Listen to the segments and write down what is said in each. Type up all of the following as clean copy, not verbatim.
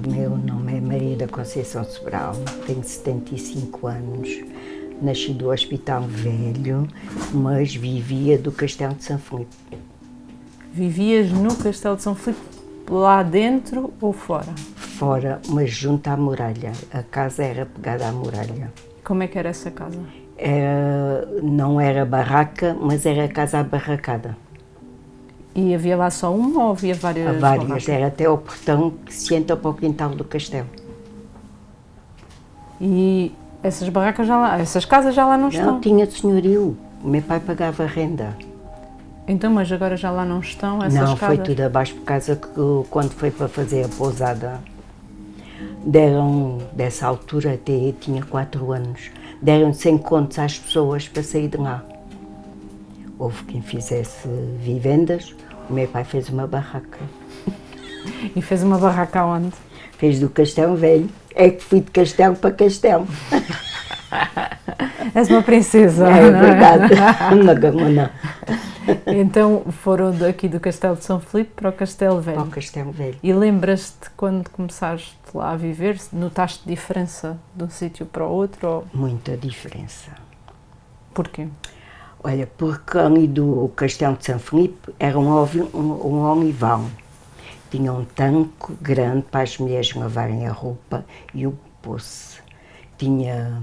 Meu nome é Maria da Conceição Sobral, tenho 75 anos, nasci do Hospital Velho, mas vivia do Castelo de São Filipe. Vivias no Castelo de São Filipe, lá dentro ou fora? Fora, mas junto à muralha. A casa era pegada à muralha. Como é que era essa casa? Não era barraca, mas era casa abarracada. E havia lá só uma ou havia várias? Há várias, barracas? era até o portão que se entra para o quintal do castelo. E essas barracas essas casas já lá não estão? Não, tinha senhorio, o meu pai pagava renda. Então, mas agora já lá não estão essas Não, casas? foi tudo abaixo por causa que quando foi para fazer a pousada, deram, dessa altura até tinha 4 anos, deram 100 contos às pessoas para sair de lá. Houve quem fizesse vivendas, o meu pai fez uma barraca. E fez uma barraca onde? Fez do Castelo Velho, é que fui de castelo para castelo. És uma princesa, É não verdade, uma gamona. Então foram daqui do Castelo de São Filipe para o Castelo Velho. Para o Castelo Velho. E lembras-te quando começaste lá a viver, notaste diferença de um sítio para o outro? Ou... Muita diferença. Porquê? Olha, porque ali do Castelo de São Filipe era um olival. Tinha um tanque grande para as mulheres lavarem a roupa e o poço. Tinha,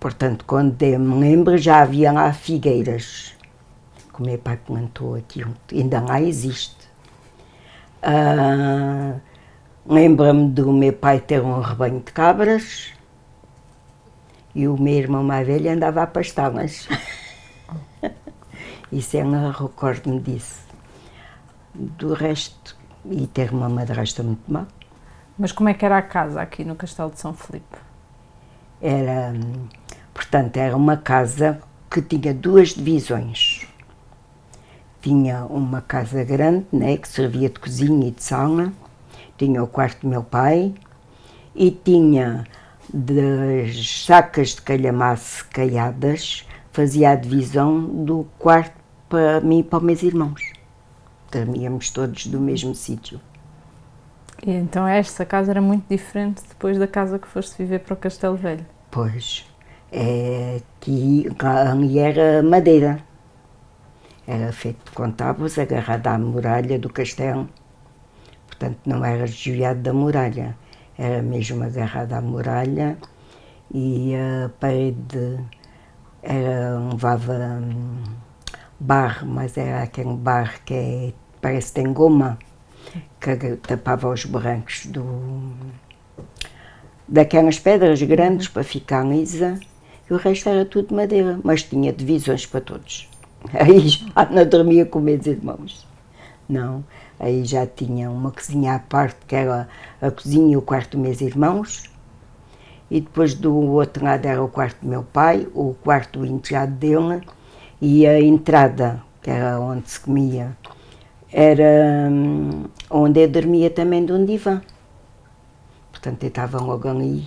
portanto, quando eu me lembro, já havia lá figueiras. Que o meu pai plantou aquilo, ainda lá existe. Lembro-me do meu pai ter um rebanho de cabras e o meu irmão mais velho andava a pastá-las. Isso eu recordo-me disso. Do resto, e ter uma madrasta muito má. Mas como é que era a casa aqui no Castelo de São Filipe? Portanto, era uma casa que tinha 2 divisões. Tinha uma casa grande, né, que servia de cozinha e de sala, tinha o quarto do meu pai e tinha das sacas de calhamaço caiadas, fazia a divisão do quarto para mim e para os meus irmãos. Dormíamos todos do mesmo sítio. E então esta casa era muito diferente depois da casa que foste viver para o Castelo Velho? Pois, ali era madeira. Era feito com tábuas, agarrado à muralha do castelo. Portanto, não era desviado da muralha. Era mesmo agarrado à muralha e a parede levava barro, mas era aquele barro que parece que tem goma, que tapava os barrancos daquelas pedras grandes para ficar lisa, e o resto era tudo madeira, mas tinha divisões para todos. Aí já não dormia com meus irmãos, não. Aí já tinha uma cozinha à parte, que era a cozinha e o quarto dos meus irmãos, e depois do outro lado era o quarto do meu pai, o quarto enteado dele, e a entrada, que era onde se comia, era onde eu dormia também de um divã. Portanto, eu estava logo ali,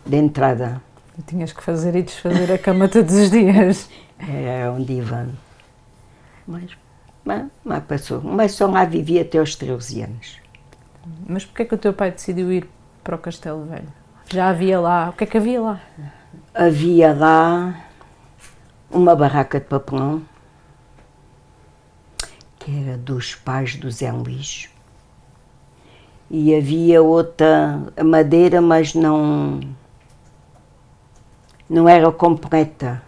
de entrada. E tinhas que fazer e desfazer a cama todos os dias. Era um divã. Mas passou. Mas só lá vivia até aos 13 anos. Mas porquê é que o teu pai decidiu ir para o Castelo Velho? Já havia lá... O que é que havia lá? Havia lá uma barraca de papelão, que era dos pais do Zé Luís. E havia outra madeira, mas não era completa.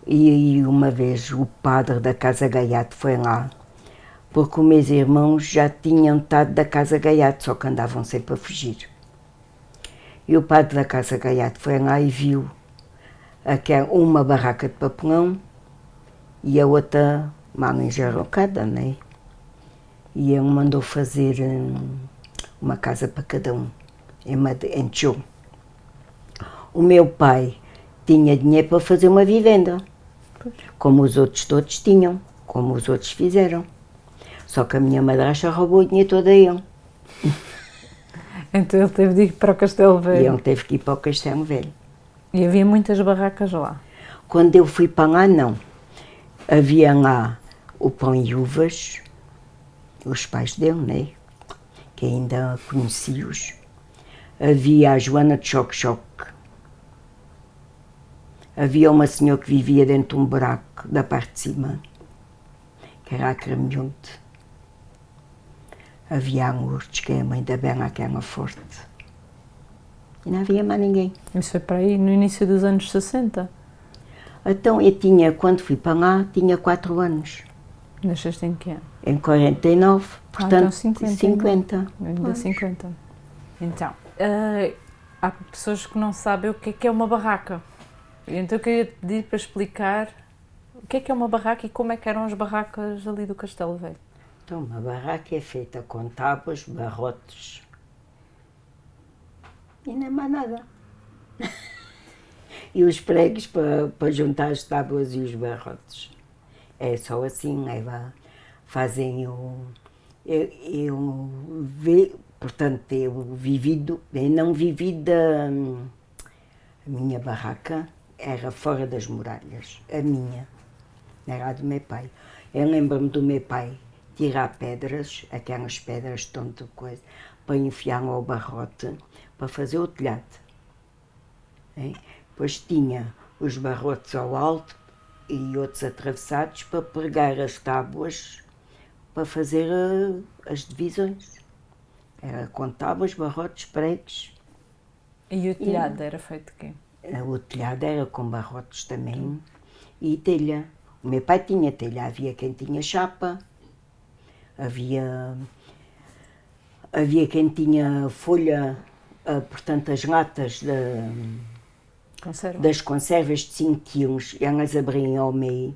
E uma vez o padre da Casa Gaiato foi lá, porque os meus irmãos já tinham estado da Casa Gaiato, só que andavam sempre a fugir. E o padre da Casa Gaiato foi lá e viu uma barraca de papelão e a outra mal enjarrocada, né? E ele mandou fazer uma casa para cada um, em tijolo. O meu pai tinha dinheiro para fazer uma vivenda, como os outros todos tinham, como os outros fizeram. Só que a minha madrasta roubou o dinheiro todo a ele. Então ele teve de ir para o Castelo Velho. E ele teve que ir para o Castelo Velho. E havia muitas barracas lá? Quando eu fui para lá, não. Havia lá o Pão e Uvas, os pais dele, né? que ainda conheci-os. Havia a Joana de Choque-Choque. Havia uma senhora que vivia dentro de um buraco da parte de cima, que era a Cramelhonte. Havia a Lourdes, que é a mãe da Bela, que era forte. E não havia mais ninguém. Isso foi para aí no início dos anos 60? Então eu tinha, quando fui para lá, tinha 4 anos. Nasceste em que ano? Em 49, portanto, então 50. Ainda 50. Então, há pessoas que não sabem o que é uma barraca. Então eu queria te pedir para explicar o que é uma barraca e como é que eram as barracas ali do Castelo Velho. Então, uma barraca é feita com tábuas, barrotes e não é mais nada. E os pregos para juntar as tábuas e os barrotes. É só assim, fazem portanto, eu não vivi a minha barraca era fora das muralhas, a minha, era a do meu pai. Eu lembro-me do meu pai tirar pedras, aquelas pedras de tanta coisa, para enfiar ao barrote, para fazer o telhado. Depois tinha os barrotes ao alto e outros atravessados para pregar as tábuas para fazer as divisões. Era com tábuas, barrotes, pregos. E o telhado era feito de quê? O telhado era com barrotes também e telha. O meu pai tinha telha, havia quem tinha chapa, havia quem tinha folha, portanto as latas das conservas de 5 quilos, elas abriam ao meio.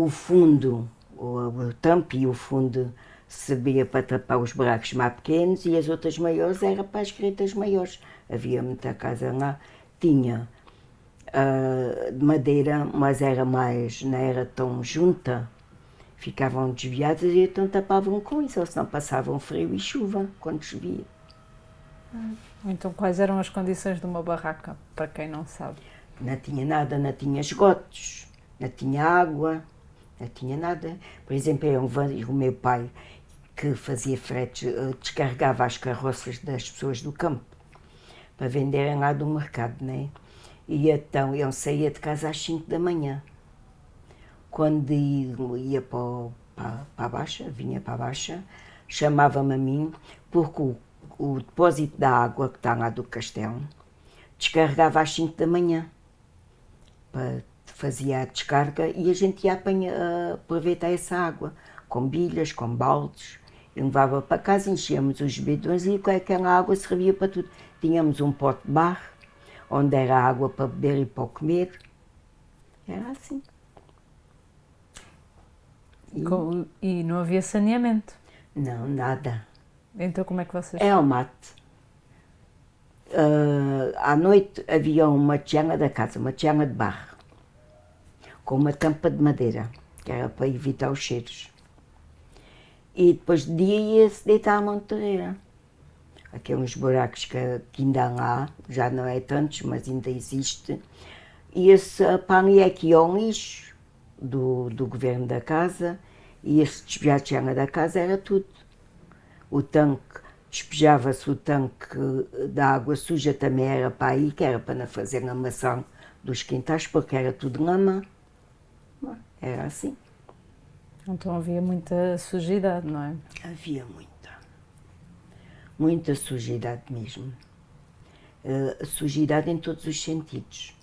O fundo, o tampo e o fundo servia para tapar os buracos mais pequenos e as outras maiores era para as gretas maiores. Havia muita casa lá, tinha de madeira, mas era mais, não era tão junta, ficavam desviadas e então tapavam com isso, ou senão passavam frio e chuva quando chovia. Então quais eram as condições de uma barraca, para quem não sabe? Não tinha nada, não tinha esgotos, não tinha água, não tinha nada. Por exemplo, o meu pai, que fazia fretes, descarregava as carroças das pessoas do campo para venderem lá do mercado, não é? E então eu saía de casa às 5 da manhã. Quando ia para a Baixa, vinha para a Baixa, chamava-me a mim, porque o depósito da água que está lá do castelo descarregava às 5 da manhã. Fazia a descarga e a gente ia aproveitar essa água, com bilhas, com baldes. Eu levava para casa, enchíamos os bidões e com aquela água servia para tudo. Tínhamos um pote de barro, onde era água para beber e para comer. Era assim. E não havia saneamento? Não, nada. Então como é que vocês... É ao mate. À noite havia uma tigela da casa, uma tigela de barro, com uma tampa de madeira, que era para evitar os cheiros. E depois de dia ia-se deitar à montoeira. Aqueles buracos que ainda há lá, já não é tantos, mas ainda existe. Ia-se para aqui ao lixo do governo da casa, ia-se despejar a tigela da casa, era tudo. O tanque, despejava-se o tanque da água suja, também era para aí, que era para não fazer lamação dos quintais, porque era tudo lama. Era assim. Então havia muita sujidade, não é? Havia muita sujidade mesmo. Sujidade em todos os sentidos.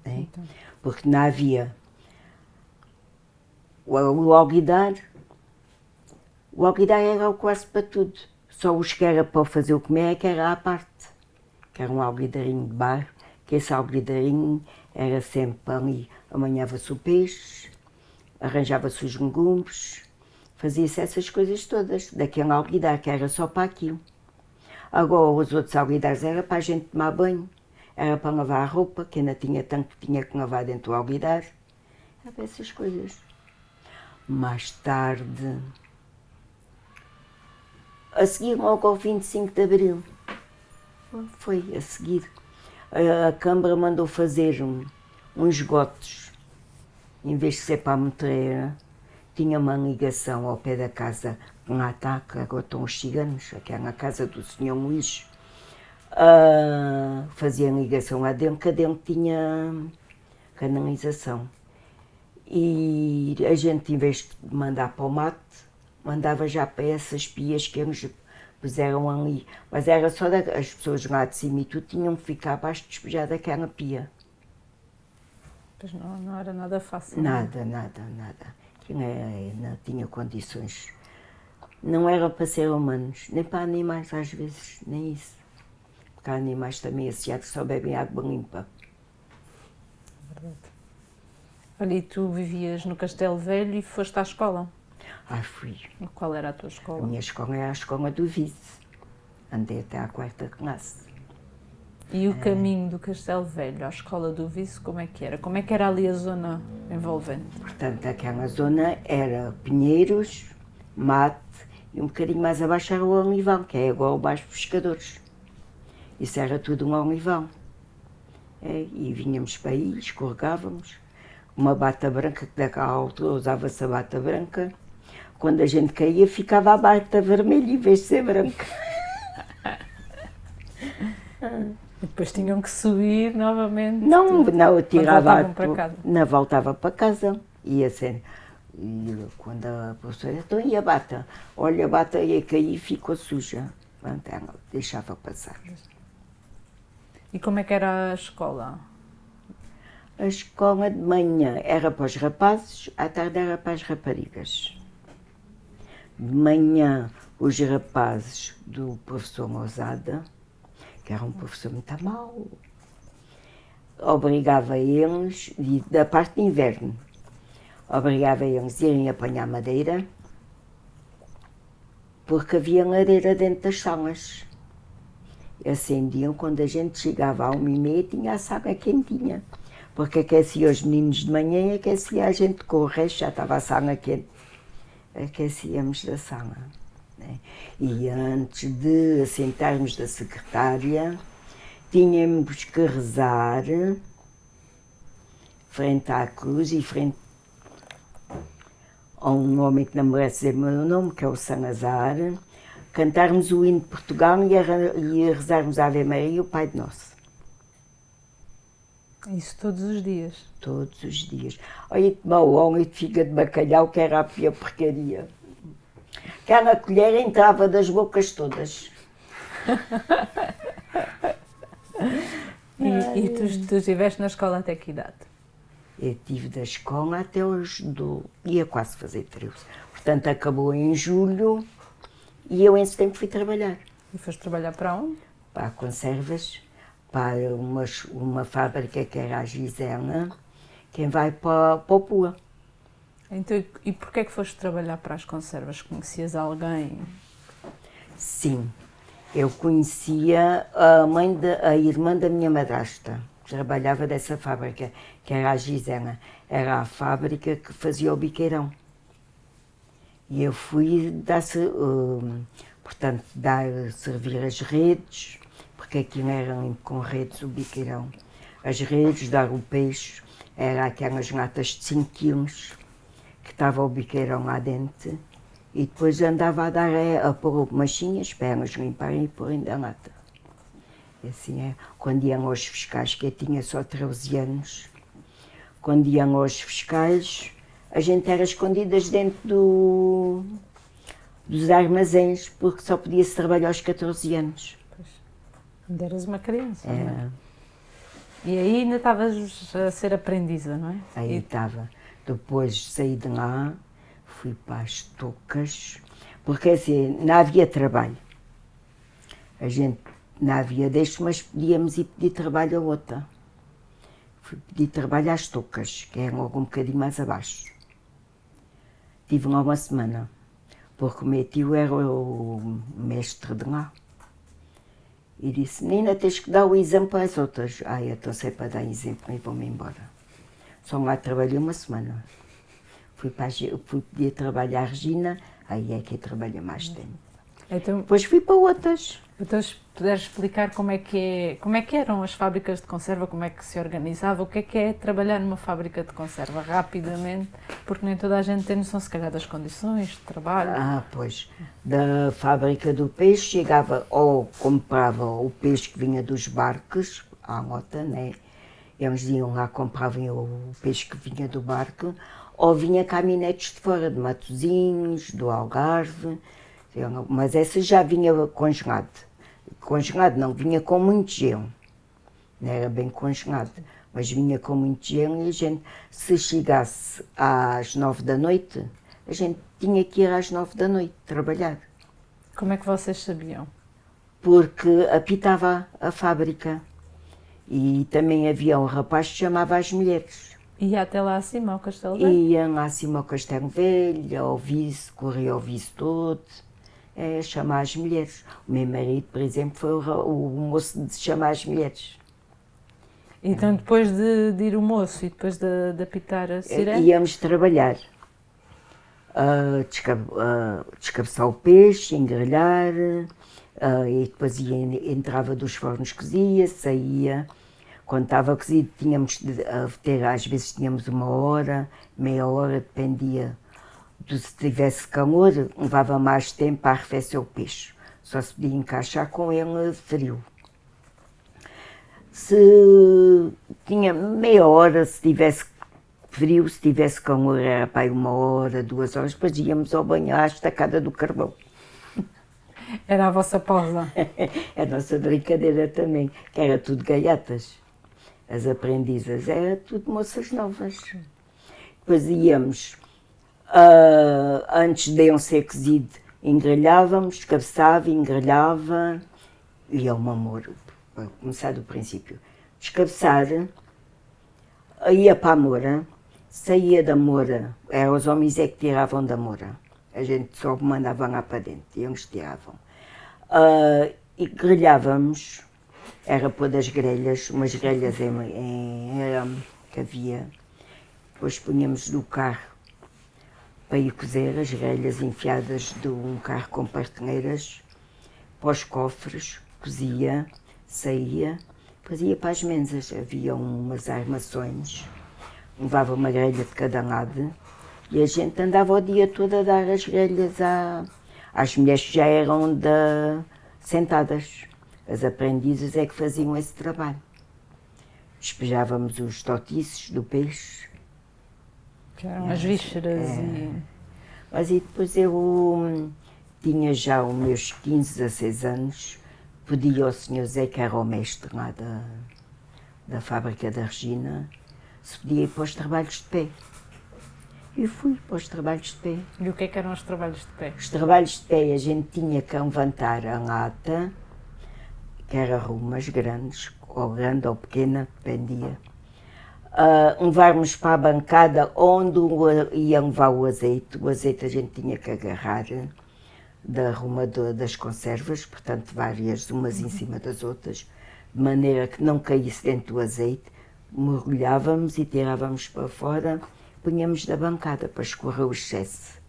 Né? Então. Porque não havia o alguidar. O alguidar era quase para tudo. Só os que era para fazer o comer é que era à parte. Que era um alguidarinho de barro, que esse alguidarinho era sempre ali. Amanhava-se o peixe, arranjava-se os legumes, fazia-se essas coisas todas, daquele alguidar que era só para aquilo. Agora os outros alguidares era para a gente tomar banho, era para lavar a roupa, que ainda tinha tanto que tinha que lavar dentro do alguidar. Era para essas coisas. Mais tarde, a seguir logo ao 25 de Abril, foi a seguir, a Câmara mandou fazer uns esgotos, em vez de ser para a montoeira, tinha uma ligação ao pé da casa, lá está, que agora estão os ciganos, aquela casa do Senhor Luís, fazia ligação lá dentro, que dentro tinha canalização. E a gente, em vez de mandar para o mate, mandava já para essas pias que eles puseram ali. Mas era só as pessoas lá de cima e tudo tinham que ficar abaixo de despejar daquela pia. Pois não era nada fácil. Nada. Não tinha condições. Não era para ser humanos, nem para animais às vezes, nem isso. Porque há animais também associados que só bebem água limpa. Verdade. Olha, e tu vivias no Castelo Velho e foste à escola? Fui. E qual era a tua escola? A minha escola era a escola do Vice. Andei até à 4ª classe. E o caminho do Castelo Velho à escola do Vice, como é que era? Como é que era ali a zona envolvente? Portanto, aquela zona era Pinheiros, Mate e um bocadinho mais abaixo era o Olivão, que é agora o Baixo Pescadores. Isso era tudo um olivão. E vinhamos para aí, escorregávamos. Uma bata branca, que daquela altura usava-se a bata branca. Quando a gente caía, ficava a bata vermelha em vez de ser branca. E depois tinham que subir novamente? Não, eu tirava. Para casa. Não, voltava para casa. Ia ser. E quando a professora, então e a bata? Olha, a bata ia cair e ficou suja. Pronto, ela deixava passar. E como é que era a escola? A escola de manhã era para os rapazes, à tarde era para as raparigas. De manhã, os rapazes do professor Mozada, que era um professor muito mau, obrigava eles, da parte de inverno, obrigava eles a irem apanhar madeira, porque havia lareira dentro das salas. Acendiam quando a gente chegava à 1h30, tinha a sala quentinha, porque aquecia os meninos de manhã e aquecia a gente com o resto, já estava a sala quente. Aquecíamos da sala. Né? E antes de assentarmos da secretária, tínhamos que rezar frente à cruz e frente a um homem que não merece dizer o meu nome, que é o Sanazar, cantarmos o hino de Portugal e rezarmos a Ave Maria e o Pai de Nosso. Isso todos os dias? Todos os dias. Olha, que mau homem de fígado de bacalhau, que era a pior porcaria. Aquela colher entrava das bocas todas. E tu estiveste na escola até que idade? Eu estive da escola até ia quase fazer 13. Portanto, acabou em julho e eu em setembro fui trabalhar. E foste trabalhar para onde? Para conservas, para uma fábrica que era a Gisela, quem vai para o Pua. Então, e porquê é que foste trabalhar para as conservas? Conhecias alguém? Sim, eu conhecia a irmã da minha madrasta, que trabalhava dessa fábrica, que era a Gisela. Era a fábrica que fazia o biqueirão. E eu fui servir as redes, porque aquilo era com redes o biqueirão. As redes, dar o peixe, era aquelas latas de 5 quilos, que estava o biqueirão lá dentro, e depois andava a pôr machinhas para elas limparem e porem da lata. E assim é. Quando iam aos fiscais, que eu tinha só 13 anos, quando iam aos fiscais, a gente era escondidas dentro dos armazéns, porque só podia-se trabalhar aos 14 anos. Pois, ainda eras uma criança, É. não é? E aí ainda estavas a ser aprendiza, não é? Aí estava. Depois saí de lá, fui para as toucas, porque assim, não havia trabalho. A gente não havia deixo, mas podíamos ir pedir trabalho a outra. Fui pedir trabalho às toucas, que eram logo um bocadinho mais abaixo. Tive lá uma semana, porque o meu tio era o mestre de lá. E disse, menina, tens que dar o exemplo para as outras. Eu estou sem para dar exemplo e vou-me embora. Só lá trabalhei uma semana. Fui pedir trabalho à Regina, aí é que eu trabalho mais tempo. Então, Depois fui para outras. então, se puderes explicar como é que eram as fábricas de conserva, como é que se organizava, o que é trabalhar numa fábrica de conserva rapidamente, porque nem toda a gente tem noção, se calhar, das condições de trabalho. Pois, da fábrica do peixe chegava ou comprava o peixe que vinha dos barcos, à nota, né? Eles iam lá, compravam o peixe que vinha do barco, ou vinha caminhonetes de fora, de Matosinhos, do Algarve, mas essa já vinha congelado. Congelado não, vinha com muito gelo, não era bem congelado, mas vinha com muito gelo e a gente, se chegasse às 9 da noite, a gente tinha que ir às 9 da noite trabalhar. Como é que vocês sabiam? Porque apitava a fábrica e também havia um rapaz que chamava as mulheres. Ia até lá acima, ao Castelo Velho? Iam lá acima ao Castelo Velho, ao vice, corria ao vice todo, chamar as mulheres. O meu marido, por exemplo, foi o moço de chamar as mulheres. Então, depois de ir o moço e depois de apitar a sirene? Íamos trabalhar, descabeçar o peixe, engrelhar, e depois entrava dos fornos, cozia, saía. Quando estava cozido tínhamos de ter, às vezes tínhamos 1 hora, meia hora, dependia. Se tivesse calor, levava mais tempo para arrefecer o peixe. Só se podia encaixar com ele frio. Se tinha meia hora, se tivesse frio, se tivesse calor, era para aí 1 hora, 2 horas, depois íamos ao banho à estacada do carvão. Era a vossa pausa. A nossa brincadeira também, que era tudo gaiatas. As aprendizas, era tudo moças novas. Depois íamos, antes de iam ser cozido, engrelhávamos, descabeçava, engrelhava, ia ao amor, para começar do princípio. Descabeçar, ia para a moura, saía da moura, eram os homens é que tiravam da moura. A gente só mandava lá para dentro, e eles tiravam. E grelhávamos, era pôr das grelhas, umas grelhas em arame que havia. Depois punhamos no carro para ir cozer as grelhas enfiadas de um carro com parteneiras para os cofres, cozia, saía, depois ia para as mensas. Havia umas armações, levava uma grelha de cada lado e a gente andava o dia todo a dar as grelhas às mulheres que já eram sentadas. As aprendizes é que faziam esse trabalho. Despejávamos os totices do peixe. Já eram as vísceras e... Mas e depois eu tinha já os meus 15, 16 anos, pedi ao senhor Zé, que era o mestre lá da fábrica da Regina, se podia ir para os trabalhos de pé. E fui para os trabalhos de pé. E o que é que eram os trabalhos de pé? Os trabalhos de pé, a gente tinha que levantar a lata, que era rumas grandes, ou grande ou pequena, dependia. Levarmos para a bancada onde ia levar o azeite. O azeite a gente tinha que agarrar da ruma das conservas, portanto várias, umas em cima das outras, de maneira que não caísse dentro do azeite. Mergulhávamos e tirávamos para fora, punhamos na bancada para escorrer o excesso.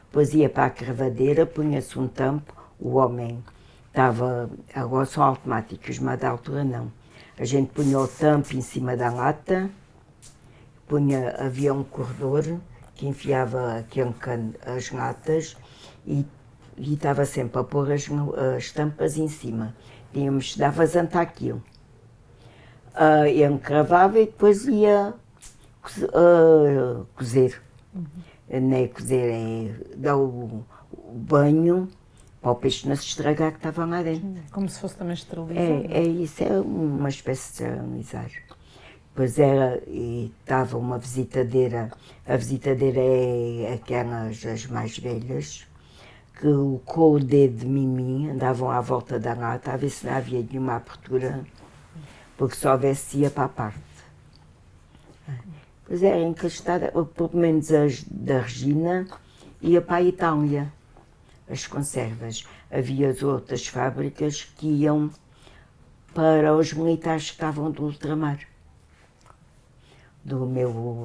Depois ia para a cravadeira, punha-se um tampo, o homem estava, agora são automáticos, mas da altura não. A gente punha o tampo em cima da lata, havia um corredor que enfiava aquele cano, as latas e estava sempre a pôr as tampas em cima. Tínhamos de dar vazante àquilo. Ele cravava e depois ia cozer. Não é cozer, é dar o banho para o peixe não se estragar que estava lá dentro. Como se fosse também esterilizado. Isso é uma espécie de esterilizar. Depois estava uma visitadeira, a visitadeira é aquelas as mais velhas, que com o dedo de mimim andavam à volta da lata a ver se não havia nenhuma abertura, porque se houvesse ia para a parte. Pois era encastada, pelo menos as da Regina, ia para a Itália, as conservas. Havia as outras fábricas que iam para os militares que estavam do ultramar.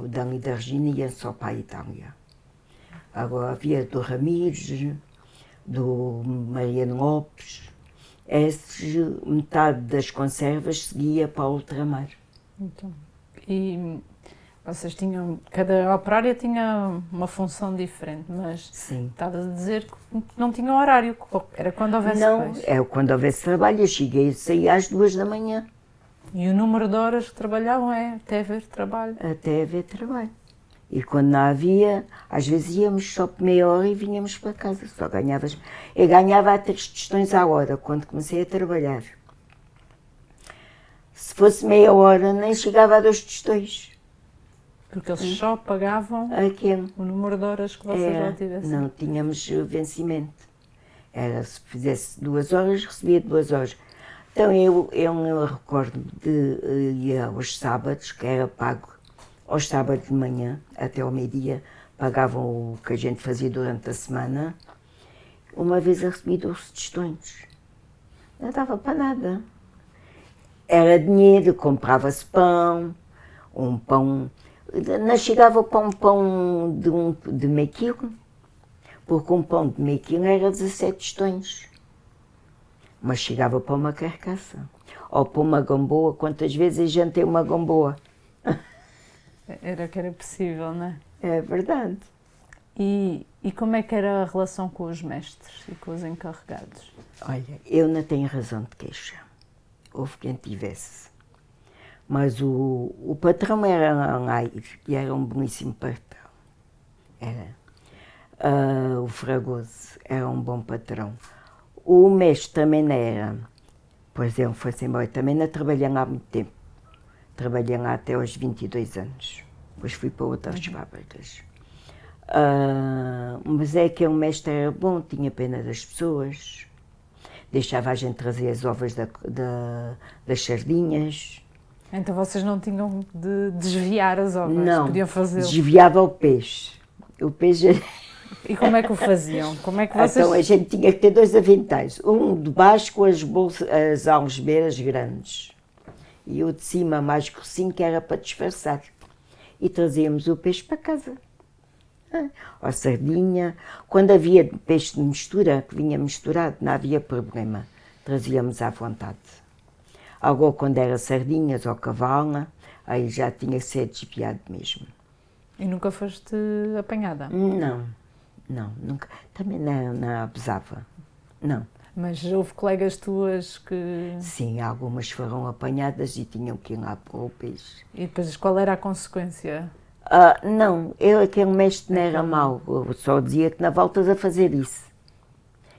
Dali da Regina iam só para a Itália. Agora havia do Ramires, do Mariano Lopes. Metade das conservas seguia para o ultramar. Então, e vocês tinham, cada operária tinha uma função diferente, mas Sim. estava a dizer que não tinha horário, era quando houvesse Não, peixe. é quando houvesse trabalho. Eu cheguei a sair às 2 da manhã. E o número de horas que trabalhavam é até haver trabalho. Até haver trabalho. E quando não havia, às vezes íamos só por meia hora e vinhamos para casa. Só ganhavas. Eu ganhava a 3 tostões à hora quando comecei a trabalhar. Se fosse meia hora, nem chegava a 2 tostões. Porque eles só pagavam Aquilo. o número de horas que vocês lá tivessem. Não tínhamos vencimento. Era, se fizesse 2 horas, recebia 2 horas. Então eu me recordo de ir aos sábados, que era pago aos sábados de manhã, até ao meio-dia, pagavam o que a gente fazia durante a semana. Uma vez eu recebi 12 tostões. Não dava para nada. Era dinheiro, comprava-se pão, um pão. Não chegava para um pão de meio quilo, porque um pão de meio quilo era 17 tostões. Mas chegava para uma carcaça. Ou para uma gamboa, quantas vezes eu jantei uma gamboa. Era que era possível, não é? É verdade. E como é que era a relação com os mestres e com os encarregados? Olha, eu não tenho razão de queixa. Houve quem tivesse. Mas o patrão era um aire, e era um belíssimo patrão. Era. O Fragoso era um bom patrão. O mestre também não era. Por exemplo, foi-se embora. Também não trabalhei lá há muito tempo. Trabalhei lá até aos 22 anos. Depois fui para outras fábricas. Mas é que o mestre era bom, tinha pena das pessoas. Deixava a gente trazer as ovas das sardinhas. Então vocês não tinham de desviar as ovas? Não, podiam fazê-lo? desviava o peixe. O peixe... E como é que o faziam? Como é que vocês... Então a gente tinha que ter 2 aventais. Um de baixo com as algebeiras grandes. E o de cima mais grossinho, que era para disfarçar. E trazíamos o peixe para casa. Ou sardinha. Quando havia peixe de mistura, que vinha misturado, não havia problema. Trazíamos à vontade. Agora, quando era sardinhas ou cavala, aí já tinha que ser desviado mesmo. E nunca foste apanhada? Não, nunca. Também não abusava. Não. Mas houve colegas tuas que... Sim, algumas foram apanhadas e tinham que ir lá para o peixe. E depois qual era a consequência? Não, aquele mestre não era mau, eu só dizia que não voltas a fazer isso.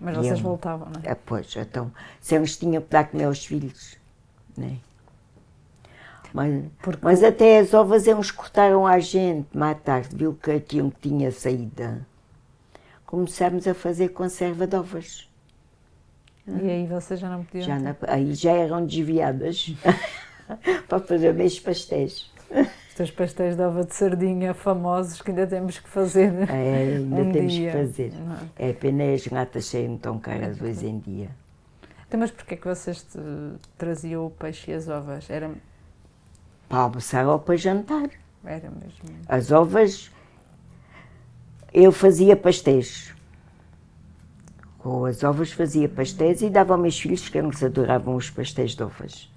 Mas vocês voltavam, não é? Pois, então, se eles tinham que dar comer aos filhos, né? Mas até as ovas eles cortaram a gente, mais tarde, viu que aquilo tinha saída. Começámos a fazer conserva de ovas. E aí vocês já não podiam? Aí já eram desviadas para fazer meus pastéis. Os teus pastéis de ova de sardinha famosos que ainda temos que fazer. Ainda temos dia. que fazer. É pena as latas serem tão caras hoje em dia. Então, mas porquê é que vocês traziam o peixe e as ovas? Era para almoçar ou para jantar. Era mesmo. As ovas, eu fazia pastéis. Com as ovas fazia pastéis e dava aos meus filhos, que eles adoravam os pastéis de ovas.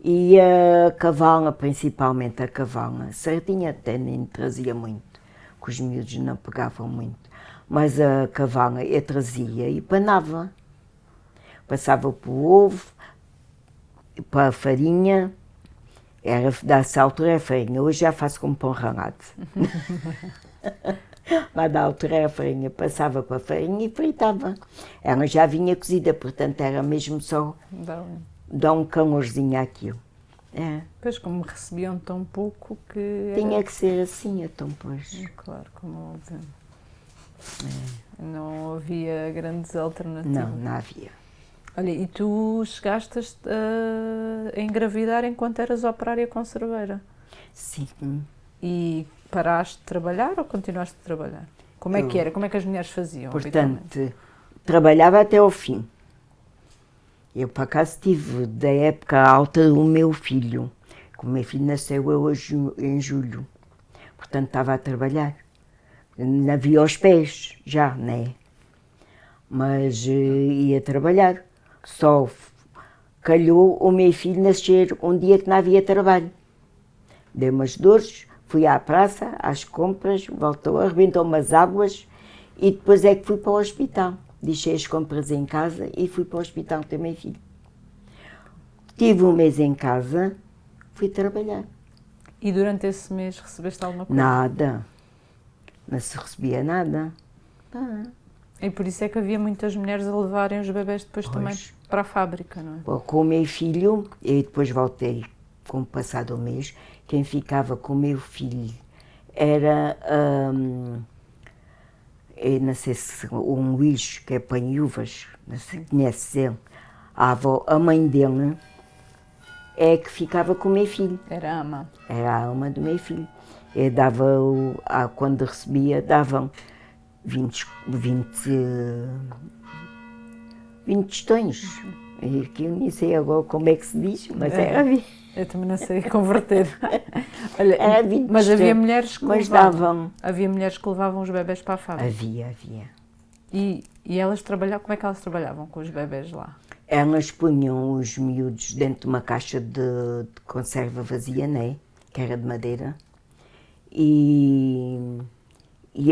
E a cavala, principalmente a cavala, sardinha até nem trazia muito, que os miúdos não pegavam muito. Mas a cavala eu trazia e panava. Passava para o ovo, para a farinha, dessa altura era farinha, hoje já faço com pão ralado. Mas da altura era farinha, passava para a farinha e fritava. Ela já vinha cozida, portanto era mesmo só dar um calorzinho àquilo. Pois, como recebiam tão pouco que... Tinha que ser assim, então, pois. Claro, como óbvio. Não havia grandes alternativas. Não havia. Olha, e tu chegaste a engravidar enquanto eras operária conserveira? Sim. E paraste de trabalhar ou continuaste a trabalhar? Como é que era? Como é que as mulheres faziam? Portanto, trabalhava até ao fim. Eu, por acaso, tive da época alta do meu filho. O meu filho nasceu em julho. Portanto, estava a trabalhar. Não havia os pés, já, né? mas ia trabalhar. Só calhou o meu filho nascer um dia que não havia trabalho. Dei umas dores, fui à praça, às compras, voltou, arrebentou umas águas e depois é que fui para o hospital. Deixei as compras em casa e fui para o hospital ter meu filho. Tive um mês em casa, fui trabalhar. E durante esse mês recebeste alguma coisa? Nada. Não se recebia nada. E por isso é que havia muitas mulheres a levarem os bebés depois também para a fábrica, não é? Com o meu filho, eu depois voltei, com o passado mês, quem ficava com o meu filho era, eu não sei se um Luís, que é panhuvas, não sei se conheces ele, a avó, a mãe dele, é que ficava com o meu filho. Era a ama. Era a alma do meu filho. Eu dava, quando recebia, davam 20 tostões. E aqui eu nem sei agora como é que se diz, mas era 20. Eu também não sei converter. Olha, Era 20 mas havia tostões. mulheres que Mas levavam. davam. Havia mulheres que levavam os bebés para a fábrica. Havia. E elas trabalhavam, como é que elas trabalhavam com os bebés lá? Elas punham os miúdos dentro de uma caixa de conserva vazia, né? Que era de madeira. E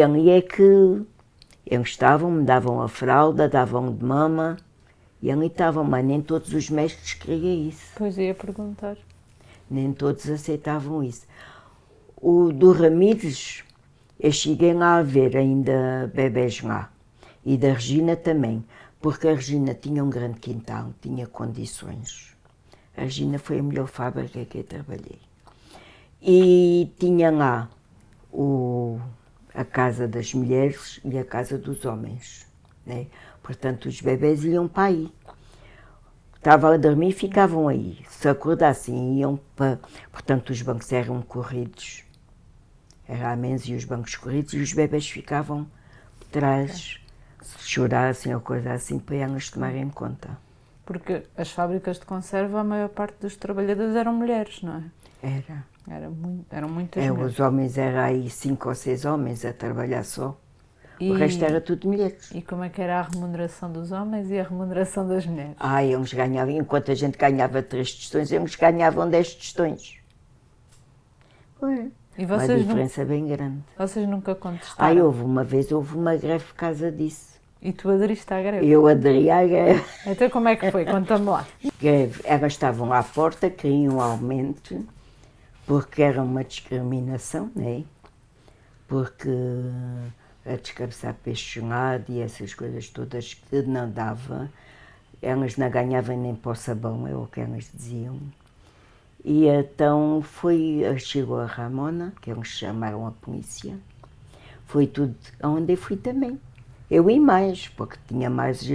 ali é que eles estavam, me davam a fralda, davam de mama. E ali estavam, mas nem todos os mestres queriam isso. Pois ia perguntar. Nem todos aceitavam isso. O do Ramires, eu cheguei lá a ver ainda bebés lá. E da Regina também. Porque a Regina tinha um grande quintal, tinha condições. A Regina foi a melhor fábrica que eu trabalhei. E tinha lá a casa das mulheres e a casa dos homens, né? Portanto, os bebés iam para aí. Estavam a dormir e ficavam aí. Se acordassem, iam para... Portanto, os bancos eram corridos. Era a mesa e os bancos corridos e os bebés ficavam por trás. Se chorassem ou coisa assim, para elas tomarem conta. Porque as fábricas de conserva, a maior parte dos trabalhadores eram mulheres, não é? Eram muitas mulheres. Os homens, eram aí 5 ou 6 homens a trabalhar só. O resto era tudo mulheres. E como é que era a remuneração dos homens e a remuneração das mulheres? Eles ganhavam, enquanto a gente ganhava 3 tostões, eles ganhavam 10 tostões. E Uma diferença bem grande. Vocês nunca contestaram? Houve uma greve por causa disso. E tu aderiste à greve? Eu aderi à greve. Então como é que foi? Conta-me lá. Greve. Elas estavam à porta, queriam um aumento, porque era uma discriminação, né? Porque a descabeçar peixe gelado e essas coisas todas que não dava, elas não ganhavam nem para o sabão, é o que elas diziam. E então chegou a Ramona, que eles chamaram a polícia, foi tudo onde eu fui também. Eu e mais, porque tinha mais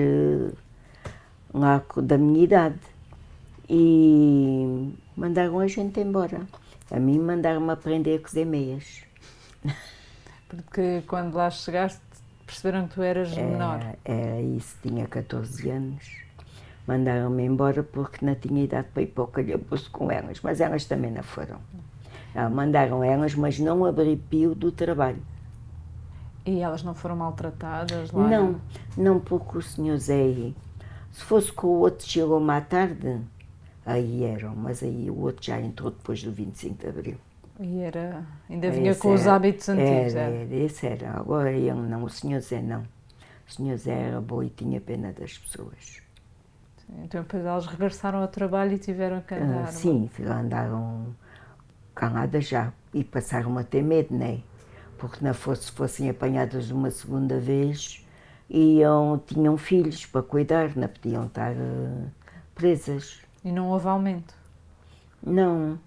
lá da minha idade. E mandaram a gente embora. A mim mandaram-me aprender a cozer meias. Porque quando lá chegaste perceberam que tu eras menor. Era isso, tinha 14 anos. Mandaram-me embora porque não tinha idade para ir para o calhamaço com elas, mas elas também não foram. Não, mandaram elas, mas não abri pio do trabalho. E elas não foram maltratadas lá? Não, porque o senhor Zé, se fosse com o outro chegou-me à tarde, aí eram, mas aí o outro já entrou depois do 25 de Abril. E ainda vinha com os hábitos antigos, Esse era, agora ele não, o senhor Zé não. O senhor Zé era bom e tinha pena das pessoas. Então depois elas regressaram ao trabalho e tiveram que andar? Sim, andaram caladas já e passaram a ter medo, né? Porque se fossem apanhadas uma segunda vez, tinham filhos para cuidar, não podiam estar presas. E não houve aumento? Não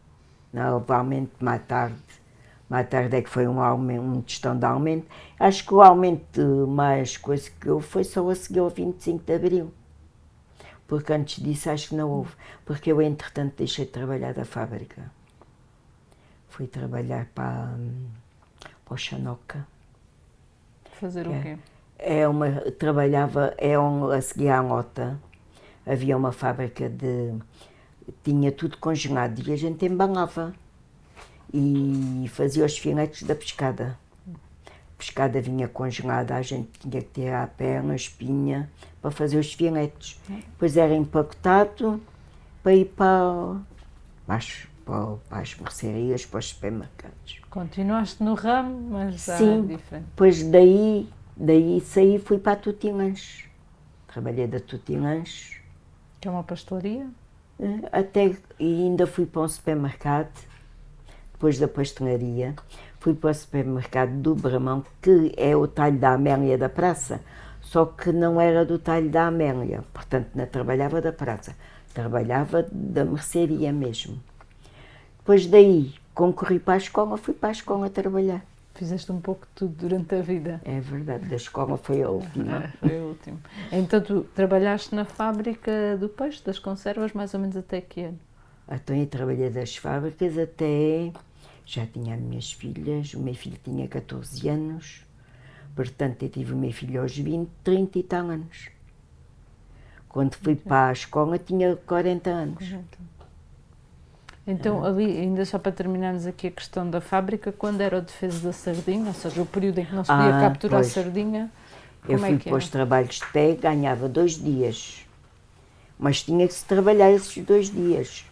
houve aumento mais tarde. Mais tarde é que foi um tostão de aumento. Acho que o aumento mais coisa que houve foi só a seguir ao 25 de Abril. Porque antes disso acho que não houve. Porque eu, entretanto, deixei de trabalhar da fábrica. Fui trabalhar para o Xanoca. Fazer o quê? Trabalhava a seguir à Lota. Havia uma fábrica tinha tudo congelado e a gente embalava. E fazia os filetes da pescada. pescada vinha congelada, a gente tinha que tirar a perna, a espinha, para fazer os filetes. Depois era empacotado para ir para as mercearias, para os supermercados. Continuaste no ramo, mas já Sim, diferente. depois daí saí e fui para a Tutilãs. Trabalhei da Tutilãs, Que é uma pastelaria. e ainda fui para um supermercado, depois da pastelaria, fui para o supermercado do Bramão, que é o talho da Amélia da Praça, só que não era do talho da Amélia, portanto não trabalhava da praça, trabalhava da mercearia mesmo. Depois daí concorri para a escola, fui para a escola trabalhar. Fizeste um pouco de tudo durante a vida. É verdade, da escola foi a última. Foi o último. Então tu trabalhaste na fábrica do peixe, das conservas, mais ou menos até que ano? Então eu trabalhei das fábricas até... Já tinha as minhas filhas, o meu filho tinha 14 anos, portanto eu tive o meu filho aos 20, 30 e tal anos. Quando fui para a escola tinha 40 anos. Então, ali, ainda só para terminarmos aqui a questão da fábrica, quando era o defesa da sardinha, ou seja, o período em que não se podia capturar a sardinha, eu fui para os trabalhos de pé, ganhava 2 dias, mas tinha que se trabalhar esses 2 dias.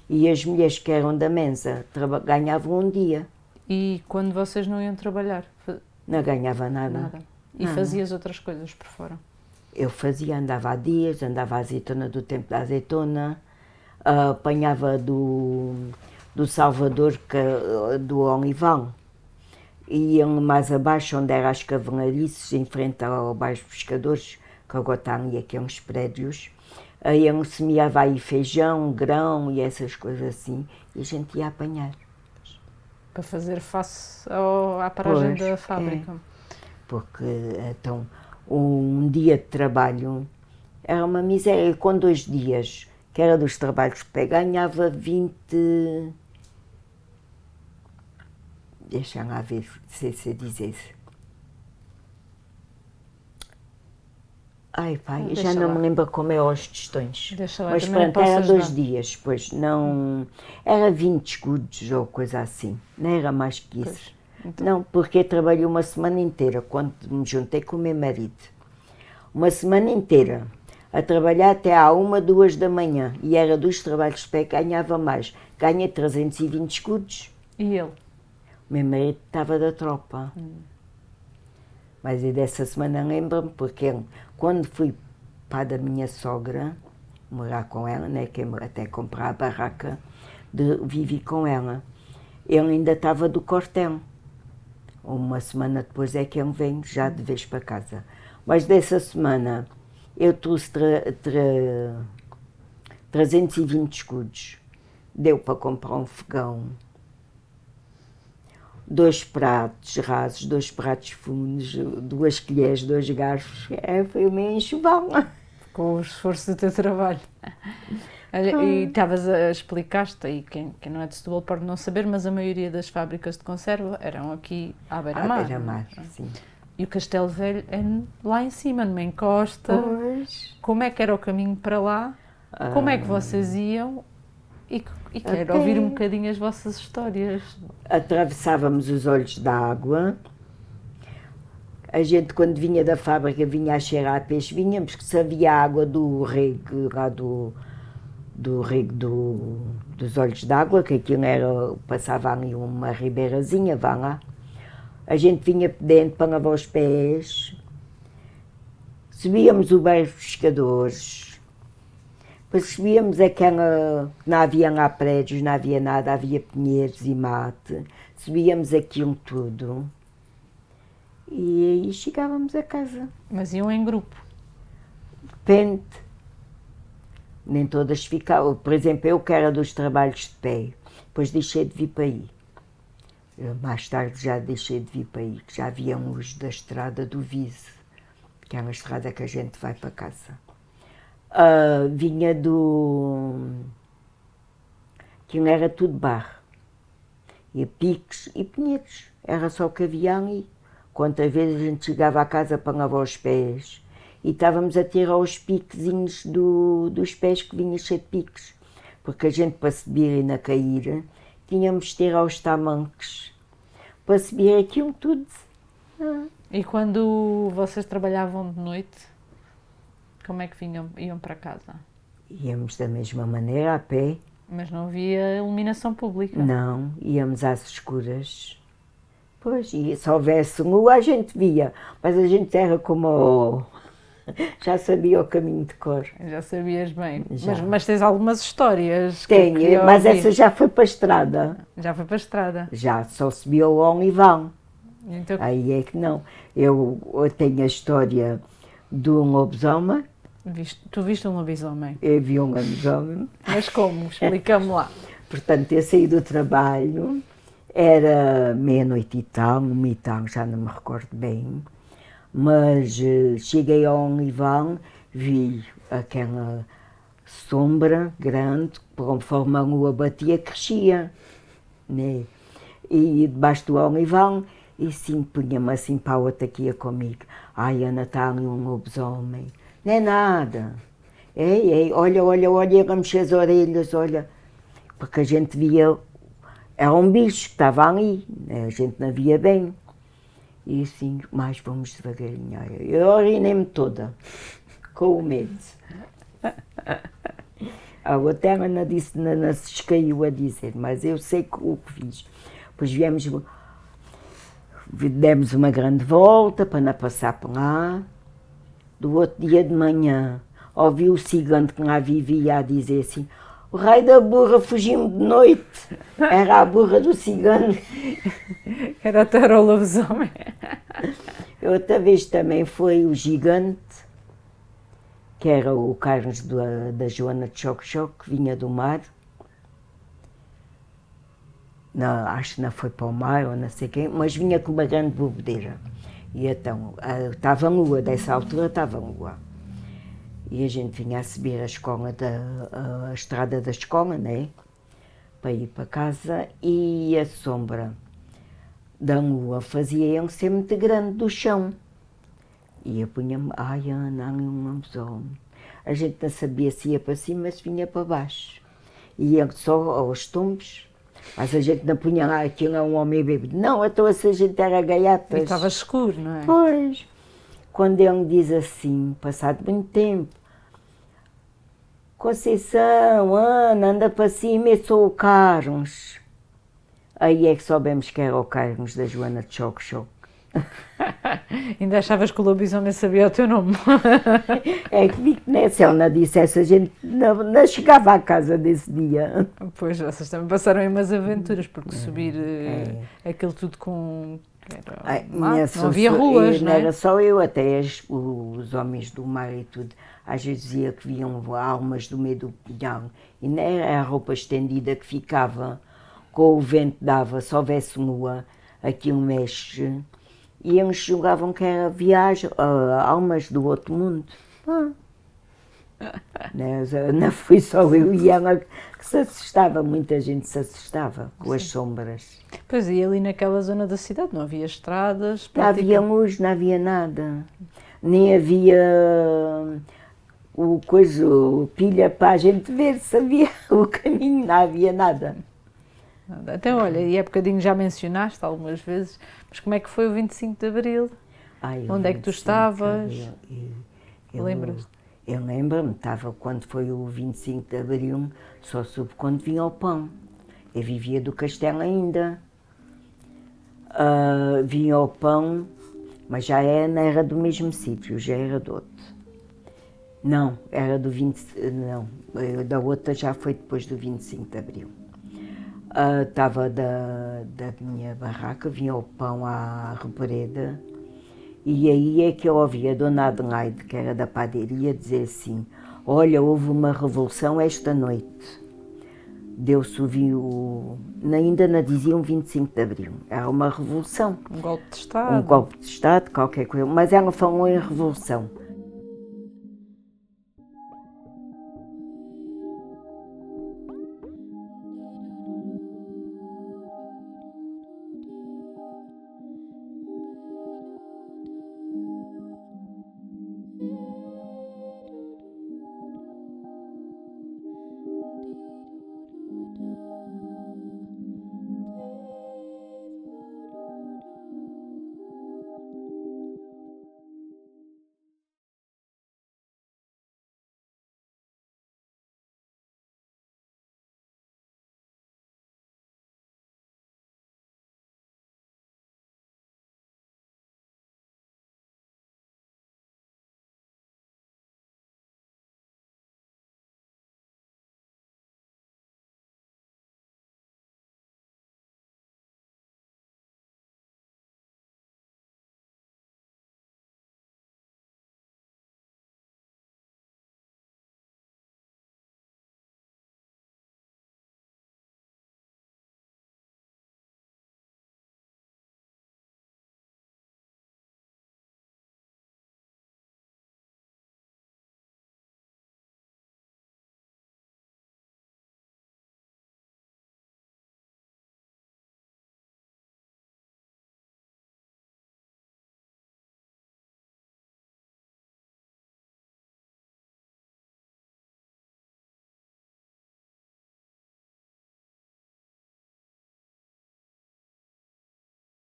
E as mulheres que eram da mensa ganhavam 1 dia. E quando vocês não iam trabalhar? Não ganhava nada. E fazias outras coisas por fora? Eu fazia, andava a dias, andava a azeitona do tempo da azeitona, apanhava do Salvador, do Olivão, iam mais abaixo, onde eram as cavalariças, em frente ao bairro dos pescadores, que agora está ali aqueles prédios. Aí semeava aí feijão, grão e essas coisas assim, e a gente ia apanhar. Para fazer face à paragem da fábrica. Porque então um dia de trabalho era uma miséria. Com 2 dias, que era dos trabalhos que pé, ganhava 20... Deixa lá ver se dizer. Ai pai, já não me lembro como é aos tostões. Mas pronto, era 2 dias, pois não... Era 20 escudos ou coisa assim, não era mais que isso. Pois, então... Não, porque eu trabalhei uma semana inteira, quando me juntei com o meu marido. Uma semana inteira, a trabalhar até à 1, 2 da manhã, e era dos trabalhos de pé, ganhava mais. Ganhei 320 escudos. E ele? O meu marido estava da tropa. Mas eu dessa semana lembro-me, porque quando fui para a da minha sogra, morar com ela, né, que até comprar a barraca, vivi com ela. Ele ainda estava do quartel. Uma semana depois é que ele vem já de vez para casa. Mas dessa semana eu trouxe 320 escudos. Deu para comprar um fogão, 2 pratos rasos, 2 pratos fundos, 2 colheres, 2 garfos. Foi o meu enxoval. Com o esforço do teu trabalho. E estavas explicaste aí, quem não é de Setúbal pode não saber, mas a maioria das fábricas de conserva eram aqui à beira-mar. À beira-mar, sim. E o Castelo Velho é lá em cima, numa encosta. Pois. Como é que era o caminho para lá? Como é que vocês iam? E quero ouvir um bocadinho as vossas histórias. Atravessávamos os olhos da água. A gente, quando vinha da fábrica, vinha a cheirar a peixe. Vinhamos que se havia água do rego, lá do rego dos olhos d'água, que aquilo passava ali uma ribeirazinha, vá lá. A gente vinha dentro para lavar os pés. Subíamos o bairro dos pescadores. Depois subíamos aquela, não havia lá prédios, não havia nada, havia pinheiros e mate. Subíamos aquilo tudo e aí chegávamos a casa. Mas iam em grupo? Depende. Nem todas ficavam. Por exemplo, eu que era dos trabalhos de pé, depois deixei de vir para aí. Mais tarde já deixei de vir para aí, que já havia uns da estrada do Vise, que é uma estrada que a gente vai para casa. Vinha aquilo era tudo barro, e piques e pinheiros, era só o que havia ali. Quantas vezes a gente chegava à casa para lavar os pés e estávamos a tirar os piquezinhos dos pés que vinha cheio de piques, porque a gente para subir e não cair tínhamos de tirar os tamanques para subir aquilo tudo. E quando vocês trabalhavam de noite, como é que iam para casa? Íamos da mesma maneira, a pé. Mas não havia iluminação pública? Não, íamos às escuras. Pois, e se houvesse lua a gente via, mas a gente era como... Já sabia o caminho de cor. Já sabias bem. Já. Mas tens algumas histórias que Tenho, mas ouvi. essa já foi para a estrada. Já foi para a estrada. Já, só subiu ao Olivão. Então, Aí é que não. Eu tenho a história de um lobisomem. tu viste um lobisomem? Eu vi um lobisomem. Mas como? Explica-me lá. Portanto, eu saí do trabalho, era meia-noite e tal, 1h, já não me recordo bem. Mas cheguei ao Olivão, vi aquela sombra grande, conforme a lua batia, crescia. Né? E debaixo do Olivão, e sim, punha-me assim para a outra que ia comigo. Ai, Ana, está ali um lobisomem. Não é nada. Ei, olha, ele a mexer as orelhas, olha. Porque a gente via, era um bicho que estava ali, né? A gente não via bem. E assim, mais vamos devagarinho. Eu orinei-me toda, com o medo. A outra Ana disse, não se escaiu a dizer, mas eu sei o que fiz. Pois demos uma grande volta para não passar por lá. Do outro dia de manhã, ouvi o cigano que lá vivia a dizer assim, o rei da burra fugiu-me de noite. Era a burra do cigano. Era o lobisomem. Outra vez também foi o gigante, que era o Carlos da Joana de Choque-Choque, que vinha do mar. Não, acho que não foi para o mar ou não sei quem, mas vinha com uma grande bobedeira. E então, estava lua, dessa altura estava lua. E a gente vinha a subir a escola, a estrada da escola, né? Para ir para casa, e a sombra da lua fazia ser muito grande do chão. E eu punha-me, ai Ana, ali um lobisomem. A gente não sabia se ia para cima, se vinha para baixo. Ia só aos tombos. Mas a gente não punha lá, aquilo é um homem bêbado. Não, então essa gente era gaiatas. E estava escuro, não é? Pois. Quando ele diz assim, passado muito tempo, Conceição, Ana, anda para cima, eu sou o Carlos. Aí é que soubemos que era o Carlos da Joana de Choque-Choque. Ainda achavas que o lobisomem sabia o teu nome? É que vi que se ele não dissesse, a gente não chegava à casa desse dia. Pois, vocês também passaram aí umas aventuras, porque subir aquilo tudo com... não havia ruas, não é? Era só eu, até os homens do mar e tudo. Às vezes dizia que viam almas do meio do pinhal. E não era a roupa estendida que ficava, com o vento dava, se houvesse lua, aquilo mexe. E eles julgavam que era viagem, almas do outro mundo. Não fui só eu e ela que se assustava, muita gente se assustava com as sombras. Pois, e ali naquela zona da cidade não havia estradas? Não havia luz, não havia nada. Nem havia pilha para a gente ver se havia o caminho, não havia nada. Até olha, e é bocadinho já mencionaste algumas vezes, mas como é que foi o 25 de Abril? Onde é que tu estavas? Lembras-te? Eu lembro-me, estava quando foi o 25 de Abril, só soube quando vinha o pão. Eu vivia do castelo ainda. Vinha o pão, mas já não era do mesmo sítio, já era do outro. Não, era do 20, não, da outra já foi depois do 25 de Abril. Estava da minha barraca, vinha o pão à repareda, e aí é que eu ouvi a dona Adelaide, que era da padaria, dizer assim, olha, houve uma revolução esta noite. Deu-se ainda não diziam 25 de Abril, era uma revolução. Um golpe de Estado. Um golpe de Estado, qualquer coisa, mas ela falou em revolução.